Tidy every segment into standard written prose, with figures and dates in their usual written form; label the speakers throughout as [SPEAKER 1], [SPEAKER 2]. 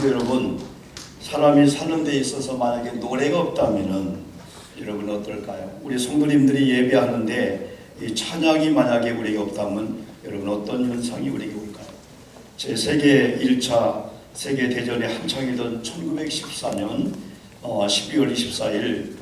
[SPEAKER 1] 성도 여러분, 사람이 사는 데 있어서 만약에 노래가 없다면은 여러분 어떨까요? 우리 성도님들이 예배하는데 이 찬양이 만약에 우리에게 없다면 여러분 어떤 현상이 우리에게 올까요? 제 세계 1차 세계대전이 한창이던 1914년 12월 24일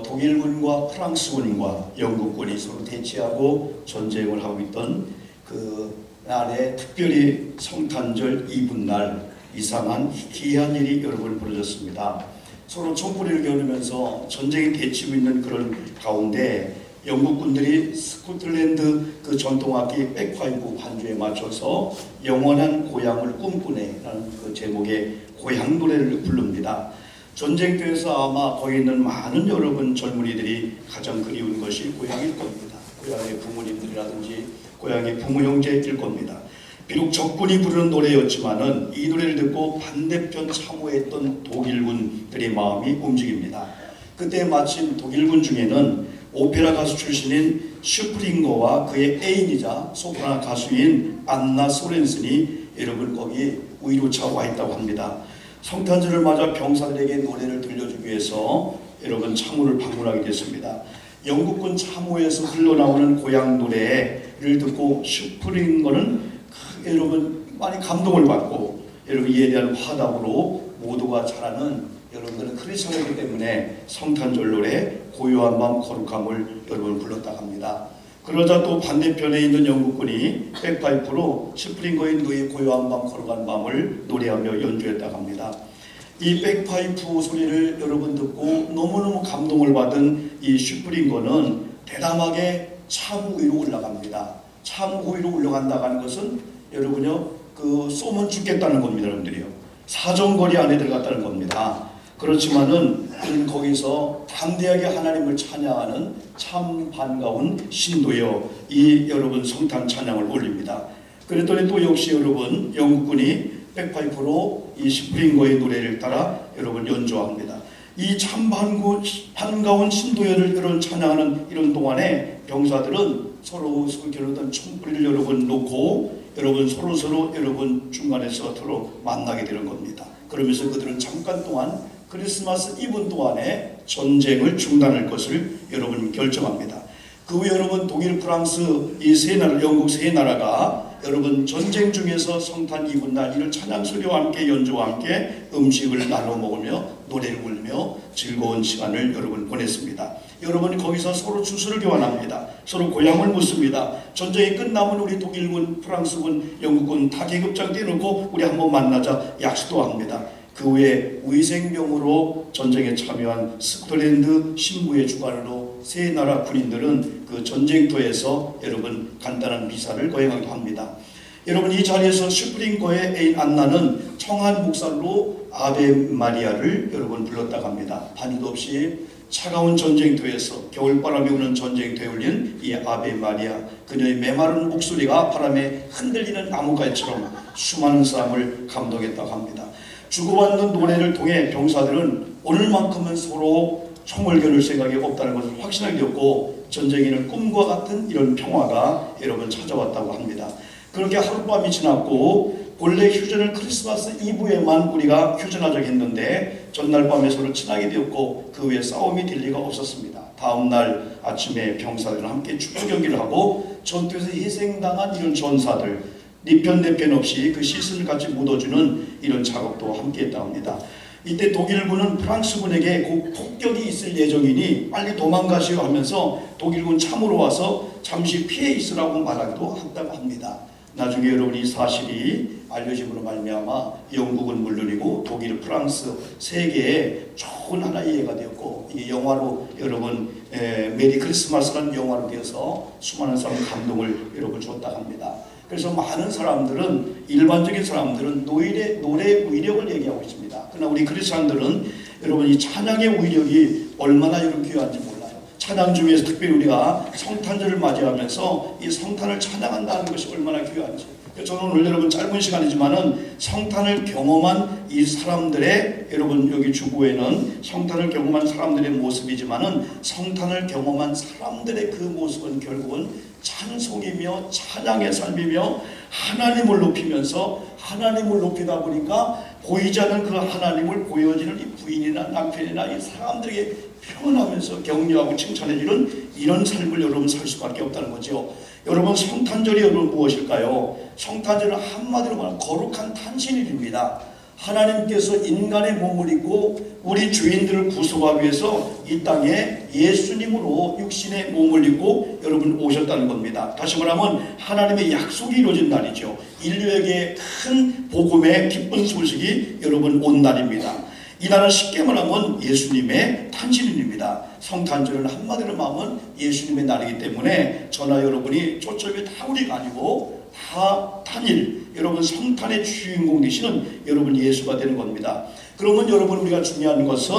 [SPEAKER 1] 독일군과 프랑스군과 영국군이 서로 대치하고 전쟁을 하고 있던 그 날에 특별히 성탄절 이브날 이상한 희귀한 일이 여러분 벌어졌습니다. 서로 총구리를 겨누면서 전쟁이 대치고 있는 그런 가운데 영국군들이 스코틀랜드 그 전통악기 백파이프 반주에 맞춰서 영원한 고향을 꿈꾸네라는 그 제목의 고향 노래를 부릅니다. 전쟁터에서 아마 거기 있는 많은 여러분 젊은이들이 가장 그리운 것이 고향일 겁니다. 고향의 부모님들이라든지 고향의 부모 형제일 겁니다. 비록 적군이 부르는 노래였지만은 이 노래를 듣고 반대편 참호했던 독일군들의 마음이 움직입니다. 그때 마침 독일군 중에는 오페라 가수 출신인 슈프링거와 그의 애인이자 소프라노 가수인 안나 소렌슨이 여러분 거기 의료차 와 있다고 합니다. 성탄절을 맞아 병사들에게 노래를 들려주기 위해서 여러분 참호를 방문하게 됐습니다. 영국군 참호에서 흘러나오는 고향 노래를 듣고 슈프링거는 여러분 많이 감동을 받고 여러분 이에 대한 화답으로 모두가 잘하는 여러분들은 크리스천이기 때문에 성탄절 노래 고요한 밤 거룩함을 여러분 불렀다 합니다. 그러자 또 반대편에 있는 영국군이 백파이프로 슈프링거의 너의 고요한 밤 거룩한 밤을 노래하며 연주했다 합니다. 이 백파이프 소리를 여러분 듣고 너무너무 감동을 받은 이 슈프링거는 대담하게 참 위로 올라갑니다. 참 위로 올라간다는 것은 여러분요 그 쏘면 죽겠다는 겁니다. 여러분들이요 사정거리 안에 들어갔다는 겁니다. 그렇지만은 거기서 담대하게 하나님을 찬양하는 참 반가운 신도여 이 여러분 성탄 찬양을 올립니다. 그랬더니 또 역시 여러분 영국군이 백파이프로 이 슈프링거의 노래를 따라 여러분 연주합니다. 이 참 반가운 신도여를 여러분 찬양하는 이런 동안에 병사들은 서로 겨누던 총구리를 여러분 놓고 여러분 서로 여러분 중간에서 서로 만나게 되는 겁니다. 그러면서 그들은 잠깐 동안 크리스마스 이브 동안에 전쟁을 중단할 것을 여러분 결정합니다. 그 후 여러분 독일, 프랑스 이 세 나라, 영국 세 나라가 여러분 전쟁 중에서 성탄 이브날 이런 찬양 소리와 함께 연주와 함께 음식을 나눠 먹으며 노래를 부르며 즐거운 시간을 여러분 보냈습니다. 여러분 거기서 서로 주소를 교환합니다. 서로 고향을 묻습니다. 전쟁이 끝나면 우리 독일군, 프랑스군, 영국군 다 계급장 떼놓고 우리 한번 만나자 약속도 합니다. 그 후에 위생병으로 전쟁에 참여한 스코틀랜드 신부의 주관으로 세 나라 군인들은 그 전쟁터에서 여러분 간단한 미사를 거행하기도 합니다. 여러분 이 자리에서 슈프링거의 애인 안나는 청한 목살로 아베 마리아를 여러분 불렀다고 합니다. 반주도 없이 차가운 전쟁터에서 겨울바람이 부는 전쟁터에 울린 이 아베 마리아, 그녀의 메마른 목소리가 바람에 흔들리는 나무가지처럼 수많은 사람을 감동했다고 합니다. 주고받는 노래를 통해 병사들은 오늘만큼은 서로 총을 겨눌 생각이 없다는 것을 확신하게 되었고 전쟁에는 꿈과 같은 이런 평화가 여러분 찾아왔다고 합니다. 그렇게 하룻밤이 지났고 본래 휴전을 크리스마스 이브에만 우리가 휴전하자고 했는데 전날 밤에 서로 친하게 되었고 그 후에 싸움이 될 리가 없었습니다. 다음날 아침에 병사들은 함께 축구 경기를 하고 전투에서 희생당한 이런 전사들 니편 내편 없이 그 시신을 같이 묻어주는 이런 작업도 함께 했다고 합니다. 이때 독일군은 프랑스군에게 곧 폭격이 있을 예정이니 빨리 도망가시오 하면서 독일군 참으로 와서 잠시 피해 있으라고 말하기도 했다고 합니다. 나중에 여러분 이 사실이 알려짐으로 말미암아 영국은 물론이고 독일, 프랑스 세 개의 좋은 하나의 이해가 되었고 이 영화로 여러분 메리 크리스마스라는 영화로 되어서 수많은 사람 감동을 여러분 줬다고 합니다. 그래서 많은 사람들은 일반적인 사람들은 노래의 위력을 얘기하고 있습니다. 그러나 우리 크리스천들은 여러분 이 찬양의 위력이 얼마나 여러분 귀한지 몰라요. 찬양 중에서 특별히 우리가 성탄절을 맞이하면서 이 성탄을 찬양한다는 것이 얼마나 귀한지. 저는 오늘 여러분 짧은 시간이지만은 성탄을 경험한 이 사람들의 여러분 여기 주보에는 성탄을 경험한 사람들의 모습이지만은 성탄을 경험한 사람들의 그 모습은 결국은 찬송이며 찬양의 삶이며 하나님을 높이면서 하나님을 높이다 보니까 보이지 않는 그 하나님을 보여지는 이 부인이나 남편이나 이 사람들에게 표현하면서 격려하고 칭찬해주는 이런 삶을 여러분 살 수밖에 없다는 거죠. 여러분, 성탄절이 여러분 무엇일까요? 성탄절은 한마디로 말하면 거룩한 탄신일입니다. 하나님께서 인간의 몸을 입고 우리 죄인들을 구속하기 위해서 이 땅에 예수님으로 육신의 몸을 입고 여러분 오셨다는 겁니다. 다시 말하면 하나님의 약속이 이루어진 날이죠. 인류에게 큰 복음의 기쁜 소식이 여러분 온 날입니다. 이 날은 쉽게 말하면 예수님의 탄신일입니다. 성탄절은 한마디로 말하면 예수님의 날이기 때문에 저나 여러분이 초점이 다 우리가 아니고 다 탄일, 여러분 성탄의 주인공 되시는 여러분 예수가 되는 겁니다. 그러면 여러분 우리가 중요한 것은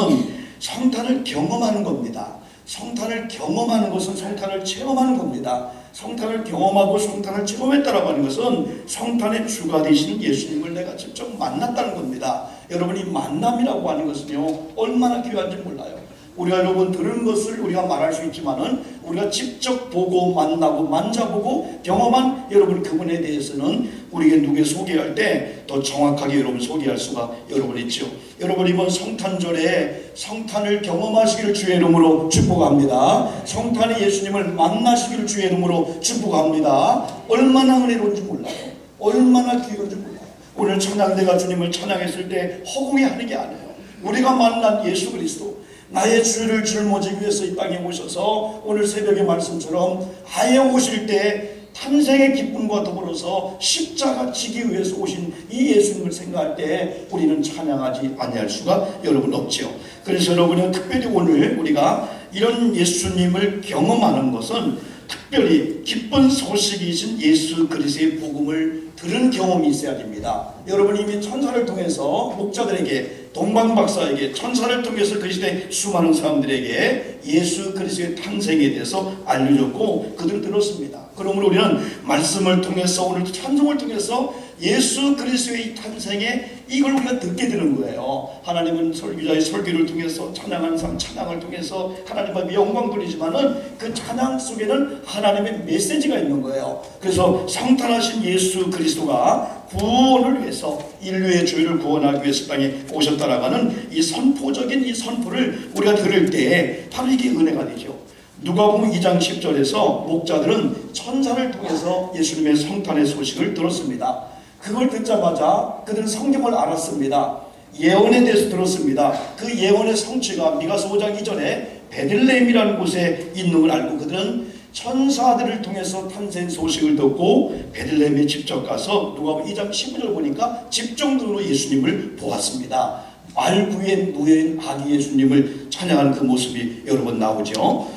[SPEAKER 1] 성탄을 경험하는 겁니다. 성탄을 경험하는 것은 성탄을 체험하는 겁니다. 성탄을 경험하고 성탄을 체험했다라고 하는 것은 성탄의 주가 되시는 예수님을 내가 직접 만났다는 겁니다. 여러분이 만남이라고 하는 것은요 얼마나 귀한지 몰라요. 우리가 여러분 들은 것을 우리가 말할 수 있지만은 우리가 직접 보고 만나고 만져보고 경험한 여러분 그분에 대해서는 우리에게 누구에 소개할 때 더 정확하게 여러분 소개할 수가 여러분 있죠. 여러분 이번 성탄절에 성탄을 경험하시기를 주의 이름으로 축복합니다. 성탄의 예수님을 만나시기를 주의 이름으로 축복합니다. 얼마나 은혜로운지 몰라요. 얼마나 귀한지 몰라요. 오늘 찬양대가 주님을 찬양했을 때 허공에 게 아니에요. 우리가 만난 예수 그리스도, 나의 죄를 짊어지기 위해서 이 땅에 오셔서 오늘 새벽의 말씀처럼 아예 오실 때 탄생의 기쁨과 더불어서 십자가 지기 위해서 오신 이 예수님을 생각할 때 우리는 찬양하지 아니할 수가 여러분 없죠. 그래서 여러분은 특별히 오늘 우리가 이런 예수님을 경험하는 것은 특별히 기쁜 소식이신 예수 그리스도의 복음을 들은 경험이 있어야 됩니다. 여러분 이미 천사를 통해서 목자들에게, 동방박사에게, 천사를 통해서 그 시대 수많은 사람들에게 예수 그리스도의 탄생에 대해서 알려줬고 그들 들었습니다. 그러므로 우리는 말씀을 통해서 오늘 찬송을 통해서 예수 그리스도의 탄생에 이걸 우리가 듣게 되는 거예요. 하나님은 설교자의 설교를 통해서 찬양하는 사람 찬양을 통해서 하나님 앞에 영광 돌리지만은 그 찬양 속에는 하나님의 메시지가 있는 거예요. 그래서 성탄하신 예수 그리스도가 구원을 위해서 인류의 죄를 구원하기 위해서 땅에 오셨다라고 하는 이 선포적인 이 선포를 우리가 들을 때 바로 이게 은혜가 되죠. 누가복음 2장 10절에서 목자들은 천사를 통해서 예수님의 성탄의 소식을 들었습니다. 그걸 듣자마자 그들은 성경을 알았습니다. 예언에 대해서 들었습니다. 그 예언의 성취가 미가서 5장 이전에 베들레헴이라는 곳에 있는 걸 알고 그들은 천사들을 통해서 탄생 소식을 듣고 베들레헴에 직접 가서 누가복음 2장 15절 보니까 집중적으로 예수님을 보았습니다. 말구에 누워있는 아기 예수님을 찬양하는 그 모습이 여러분 나오죠.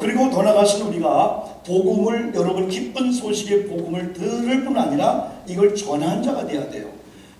[SPEAKER 1] 그리고 더 나아가서 우리가 복음을, 여러분 기쁜 소식의 복음을 들을 뿐 아니라 이걸 전한 자가 돼야 돼요.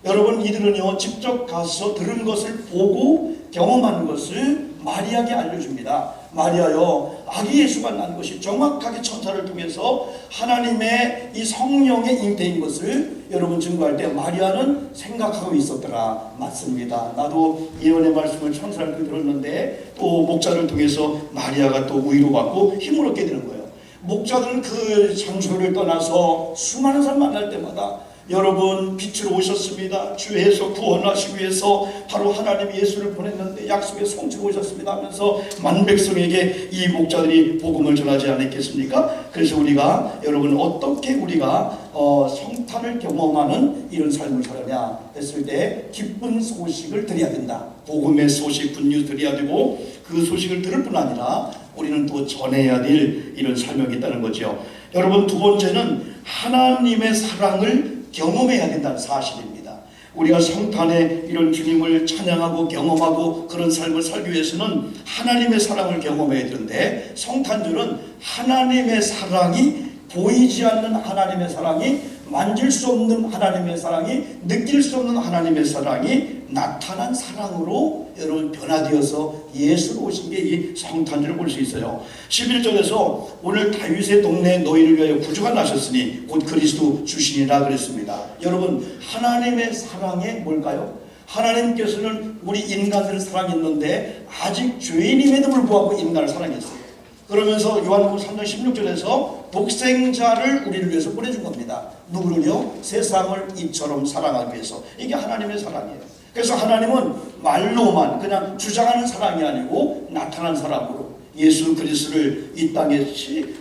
[SPEAKER 1] 여러분 이들은요 직접 가서 들은 것을 보고 경험하는 것을 마리아에게 알려줍니다. 마리아요, 아기 예수가 난 것이 정확하게 천사를 통해서 하나님의 이 성령의 잉태인 것을 여러분 증거할 때 마리아는 생각하고 있었더라. 맞습니다. 나도 예언의 말씀을 천사를 들었는데 또 목자를 통해서 마리아가 또 위로받고 힘을 얻게 되는 거예요. 목자들은 그 장소를 떠나서 수많은 사람 만날 때마다 여러분 빛으로 오셨습니다. 주에서 구원하시기 위해서 바로 하나님이 예수를 보냈는데 약속의 성취로 오셨습니다 하면서 만백성에게 이 목자들이 복음을 전하지 않았겠습니까? 그래서 우리가 여러분 어떻게 우리가 성탄을 경험하는 이런 삶을 살느냐 했을 때 기쁜 소식을 드려야 된다. 복음의 소식, 굿뉴스 드려야 되고 그 소식을 들을 뿐 아니라 우리는 또 전해야 될 이런 사명이 있다는 거죠. 여러분 두 번째는 하나님의 사랑을 경험해야 된다는 사실입니다. 우리가 성탄에 이런 주님을 찬양하고 경험하고 그런 삶을 살기 위해서는 하나님의 사랑을 경험해야 되는데 성탄절은 하나님의 사랑이 보이지 않는 하나님의 사랑이 만질 수 없는 하나님의 사랑이 느낄 수 없는 하나님의 사랑이 나타난 사랑으로 여러분 변화되어서 예수로 오신 게 이 성탄절을 볼 수 있어요. 11절에서 오늘 다윗의 동네에 너희를 위하여 구주가 나셨으니 곧 그리스도 주시니라 그랬습니다. 여러분 하나님의 사랑이 뭘까요? 하나님께서는 우리 인간들을 사랑했는데 아직 죄인임에도 불구하고 인간을 사랑했어요. 그러면서 요한복음 3장 16절에서 독생자를 우리를 위해서 보내준 겁니다. 누구를요? 세상을 이처럼 사랑하기 위해서. 이게 하나님의 사랑이에요. 그래서 하나님은 말로만 그냥 주장하는 사랑이 아니고 나타난 사랑으로 예수 그리스도를 이 땅에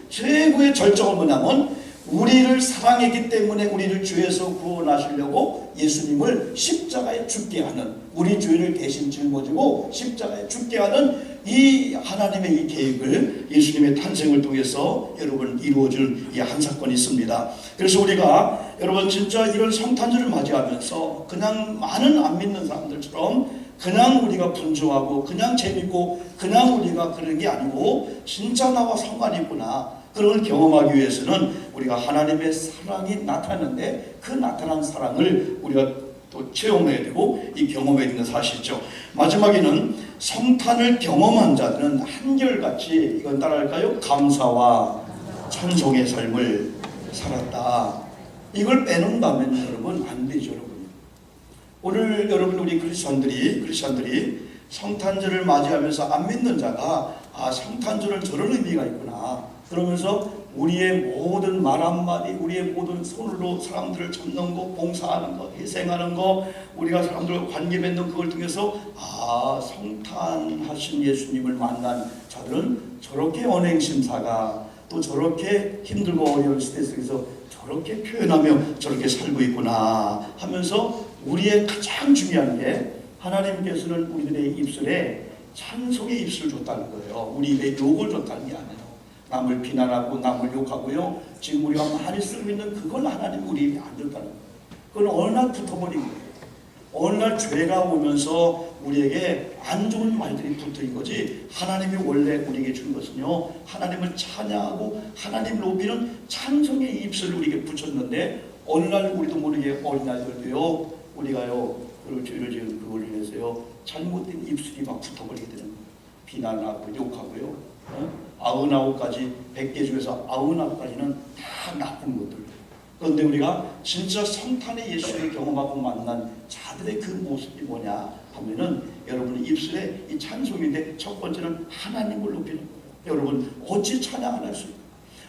[SPEAKER 1] 최고의 절정은 뭐냐면 우리를 사랑했기 때문에 우리를 죄에서 구원하시려고 예수님을 십자가에 죽게 하는, 우리 죄를 대신 짊어지고 십자가에 죽게 하는 이 하나님의 이 계획을 예수님의 탄생을 통해서 여러분 이루어질 이 한 사건이 있습니다. 그래서 우리가 여러분 진짜 이런 성탄절을 맞이하면서 그냥 많은 안 믿는 사람들처럼 그냥 우리가 분주하고 그냥 재밌고 그냥 우리가 그런 게 아니고 진짜 나와 상관이 있구나, 그런 걸 경험하기 위해서는 우리가 하나님의 사랑이 나타났는데 그 나타난 사랑을 우리가 또 체험해야 되고 이 경험해야 되는 사실이죠. 마지막에는 성탄을 경험한 자들은 한결같이, 이건 따라할까요? 감사와 찬송의 삶을 살았다. 이걸 빼놓는다면 여러분 안 되죠. 여러분 오늘 여러분 우리 크리스천들이 성탄절을 맞이하면서 안 믿는 자가 성탄절은 저런 의미가 있구나 그러면서 우리의 모든 말 한마디, 우리의 모든 손으로 사람들을 돕는 거, 봉사하는 거, 희생하는 거, 우리가 사람들과 관계 맺는 그걸 통해서 성탄하신 예수님을 만난 자들은 저렇게 언행심사가 또 저렇게 힘들고 어려운 시대 속에서 저렇게 표현하며 저렇게 살고 있구나 하면서 우리의 가장 중요한 게 하나님께서는 우리들의 입술에 찬송의 입술을 줬다는 거예요. 우리 입에 욕을 줬다는 게 아니에요. 남을 비난하고 남을 욕하고요, 지금 우리가 많이 쓰고 있는 그걸 하나님 우리 입에 안 줬다는 거예요. 그건 어느 날 붙어버린 거예요. 어느 날 죄가 오면서 우리에게 안 좋은 말들이 붙어인 거지, 하나님이 원래 우리에게 준 것은요 하나님을 찬양하고 하나님을 높이는 찬송의 입술을 우리에게 붙였는데 어느 날 우리도 모르게 어린아이들도요 우리가요 그걸 죄를 지은 그걸 인해서요 잘못된 입술이 막 붙어버리게 되는 거예요. 비난하고 욕하고요, 99가지 100개 중에서 99가지는 다 나쁜 것들. 그런데 우리가 진짜 성탄의 예수를 경험하고 만난 자들의 그 모습이 뭐냐 하면은 여러분 입술에 이 찬송인데 첫 번째는 하나님을 높이는 거예요. 여러분 어찌 찬양을 할 수 있을까요?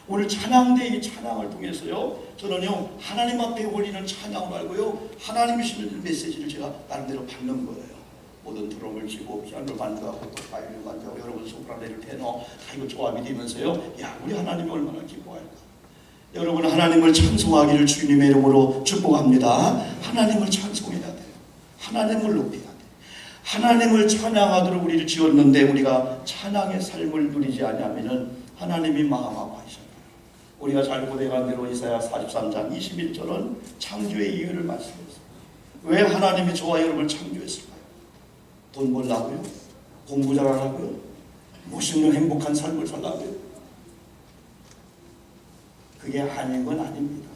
[SPEAKER 1] 오늘 찬양대 이 찬양을 통해서요 저는요 하나님 앞에 올리는 찬양을 알고요 하나님이 주시는 메시지를 제가 나름대로 받는 거예요. 모든 드럼을 치고 피아노를 만들고 또 바이올린 만들고 여러분 소프라노를 테너 다 이거 조합이 되면서요 야 우리 하나님이 얼마나 기뻐할까. 여러분 하나님을 찬송하기를 주님의 이름으로 축복합니다. 하나님을 찬송해야 돼요. 하나님을 높여야 돼요. 하나님을 찬양하도록 우리를 지었는데 우리가 찬양의 삶을 누리지 않으면 하나님이 마음 아파하셔요. 우리가 잘 고백한 대로 이사야 43장 21절은 창조의 이유를 말씀했어요. 왜 하나님이 저와 여러분을 창조했을까요? 돈 벌라고요? 공부 잘하라고요? 멋있는 행복한 삶을 살라고요? 그게 아닌 건 아닙니다.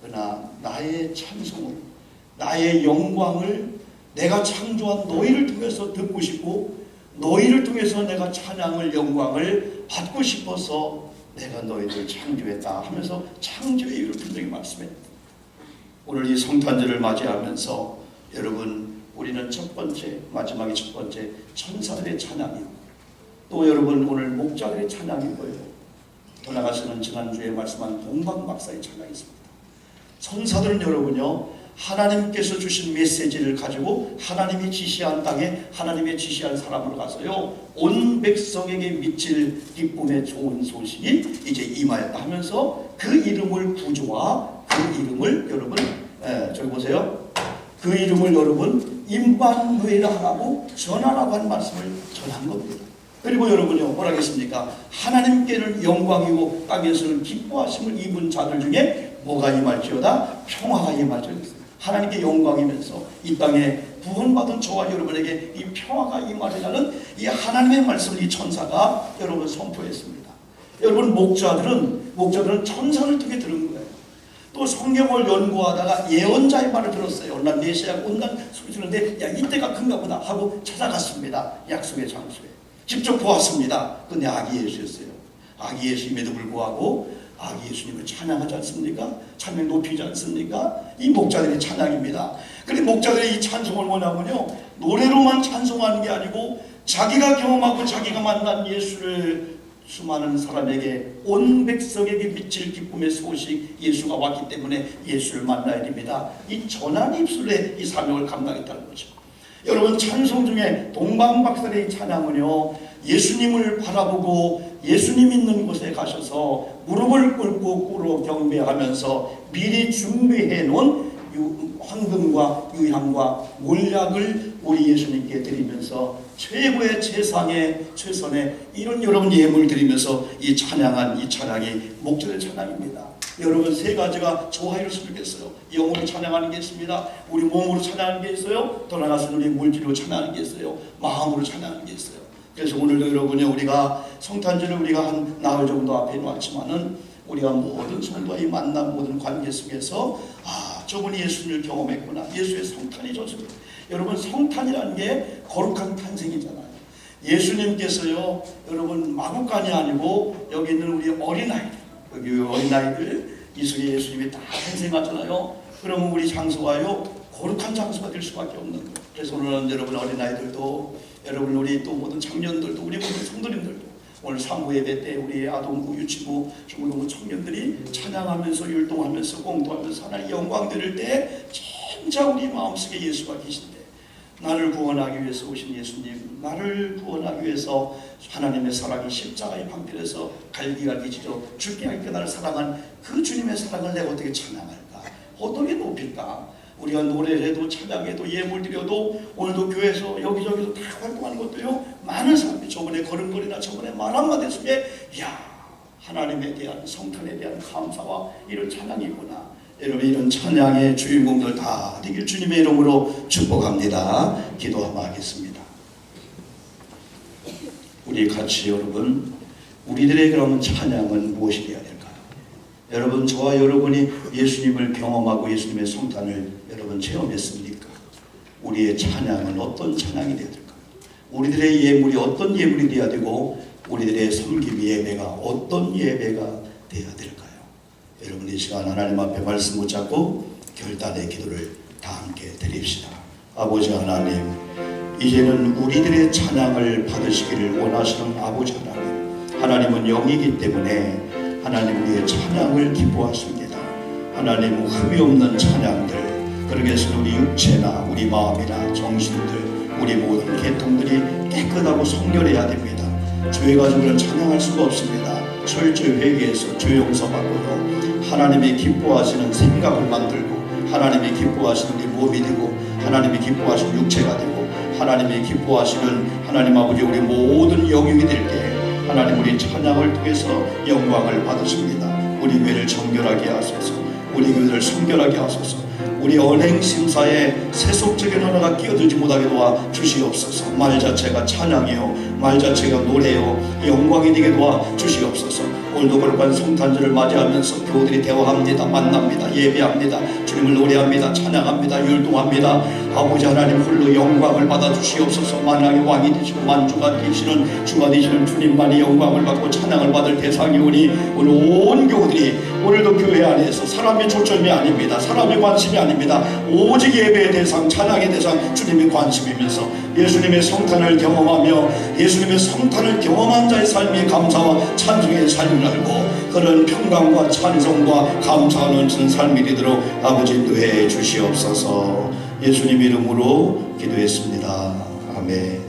[SPEAKER 1] 그러나 나의 찬송을, 나의 영광을 내가 창조한 너희를 통해서 듣고 싶고 너희를 통해서 내가 찬양을 영광을 받고 싶어서 내가 너희를 창조했다 하면서 창조의 이유를 분명히 말씀했다. 오늘 이 성탄절을 맞이하면서 여러분 우리는 첫 번째, 마지막에 첫 번째 천사들의 찬양이고 또 여러분 오늘 목자들의 찬양이 거예요. 돌아가시는 지난주에 말씀한 동방 박사의 찬양이 있습니다. 천사들은 여러분요 하나님께서 주신 메시지를 가지고 하나님이 지시한 땅에 하나님의 지시한 사람으로 가서요 온 백성에게 미칠 기쁨의 좋은 소식이 이제 임하였다 하면서 그 이름을 구주와 그 이름을 여러분 저기 보세요. 그 이름을 여러분 임마누엘 하라고 전하라고 한 말씀을 전한 겁니다. 그리고 여러분요 뭐라 하겠습니까? 하나님께는 영광이고 땅에서는 기뻐하심을 입은 자들 중에 뭐가 임할지어다? 평화가 임할지어다. 하나님께 영광이면서 이 땅에 구원받은 저와 여러분에게 이 평화가 임하리라는 이 하나님의 말씀을 이 천사가 여러분 선포했습니다. 여러분 목자들은 천사를 통해 들은 거예요. 또 성경을 연구하다가 예언자의 말을 들었어요. 난 메시아가 온다는 소리 들었는데 야 이때가 큰가 보다 하고 찾아갔습니다. 약속의 장소에 직접 보았습니다. 근데 아기 예수였어요. 아기 예수임에도 불구하고 아기 예수님을 찬양하지 않습니까? 찬양 높이지 않습니까? 이 목자들의 찬양입니다. 그런데 목자들의 이 찬송을 뭐냐면요 노래로만 찬송하는 게 아니고 자기가 경험하고 자기가 만난 예수를 수많은 사람에게 온 백성에게 미칠 기쁨의 소식 예수가 왔기 때문에 예수를 만나야 됩니다. 이 전한 입술에 이 사명을 감당했다는 거죠. 여러분 찬송 중에 동방박살의 찬양은요 예수님을 바라보고 예수님 있는 곳에 가셔서 무릎을 꿇고 꿇어 경배하면서 미리 준비해 놓은 황금과 유향과 몰약을 우리 예수님께 드리면서 최고의 최선의 이런 여러분 예물 드리면서 이 찬양한 이 찬양이 목전의 찬양입니다. 여러분 세 가지가 좋아했으면 좋겠어요. 영으로 찬양하는 게 있습니다. 우리 몸으로 찬양하는 게 있어요. 돌아가서 우리 물질로 찬양하는 게 있어요. 마음으로 찬양하는 게 있어요. 그래서 오늘도 여러분이 우리가 성탄절을 우리가 한 나흘 정도 앞에 놓았지만은 우리가 모든 성도와의 만남 모든 관계 속에서 저분이 예수님을 경험했구나. 예수의 성탄이 좋습니다. 여러분 성탄이라는 게 거룩한 탄생이잖아요. 예수님께서요 여러분 마구간이 아니고 여기 있는 우리 어린아이들 여기 어린아이들 이 속에 예수님이 다 탄생하잖아요. 그러면 우리 장소가요 거룩한 장소가 될 수밖에 없는 거예요. 그래서 오늘은 여러분 어린아이들도 여러분 우리 또 모든 청년들도 우리 모든 성도님들도 오늘 사무 예배 때 우리 아동부, 유치부, 중고등부 청년들이 찬양하면서 율동하면서 공도하면서 하나님 영광 드릴 때 진짜 우리 마음속에 예수가 계신데 나를 구원하기 위해서 오신 예수님, 나를 구원하기 위해서 하나님의 사랑이 십자가의 방편에서 갈기가 뒤지러 죽게 하기까지 나를 사랑한 그 주님의 사랑을 내가 어떻게 찬양할까? 어떻게 높일까? 우리가 노래를 해도 찬양해도 예물 드려도 오늘도 교회에서 여기저기서 다 활동하는 것도요 많은 사람들이 저번에 걸음걸이나 저번에 말 한마디 속에 이야 하나님에 대한 성탄에 대한 감사와 이런 찬양이구나. 여러분 이런 찬양의 주인공들 다 되길 주님의 이름으로 축복합니다. 기도하며 하겠습니다. 우리 같이 여러분 우리들의 그럼 찬양은 무엇이 되어야 될까요? 여러분 저와 여러분이 예수님을 경험하고 예수님의 성탄을 여러분 체험했습니까? 우리의 찬양은 어떤 찬양이 되어야 될까요? 우리들의 예물이 어떤 예물이 되어야 되고 우리들의 섬김 예배가 어떤 예배가 되어야 될까요? 여러분 이 시간 하나님 앞에 말씀 붙잡고 결단의 기도를 다 함께 드립시다. 아버지 하나님 이제는 우리들의 찬양을 받으시기를 원하시는 아버지 하나님 하나님은 영이기 때문에 하나님 우리의 찬양을 기뻐하십니다. 하나님 흠이 없는 찬양들 그러기 위해서 우리 육체나 우리 마음이나 정신들 우리 모든 계통들이 깨끗하고 성결해야 됩니다. 죄 가지고는 찬양할 수가 없습니다. 철저히 회개해서 죄 용서받고요 하나님이 기뻐하시는 생각을 만들고 하나님이 기뻐하시는 우리 몸이 되고 하나님이 기뻐하시는 육체가 되고 하나님이 기뻐하시는 하나님 아버지 우리 모든 영역이 될 때 하나님 우리 찬양을 통해서 영광을 받으십니다. 우리 교회를 정결하게 하소서. 우리 교회를 성결하게 하소서. 우리 언행심사에 세속적인 언어가 끼어들지 못하게 도와 주시옵소서. 말 자체가 찬양이요 말 자체가 노래요 영광이 되게 도와 주시옵소서. 오늘도 거룩한 성탄절을 맞이하면서 교우들이 대화합니다. 만납니다. 예배합니다. 주님을 노래합니다. 찬양합니다. 율동합니다. 아버지 하나님 홀로 영광을 받아 주시옵소서. 만왕의 왕이 되시고 만주가 되시는 주가 되시는 주님만이 영광을 받고 찬양을 받을 대상이 오니 오늘 온 교우들이 오늘도 교회 안에서 사람의 초점이 아닙니다. 사람의 관심이 아닙니다. 오직 예배의 대상 찬양의 대상 주님의 관심이면서 예수님의 성탄을 경험하며 예수님의 성탄을 경험한 자의 삶이 감사와 찬송의 삶을 알고 그런 평강과 찬송과 감사가 넘치는 삶이 되도록 아버지 인도해 주시옵소서. 예수님 이름으로 기도했습니다. 아멘.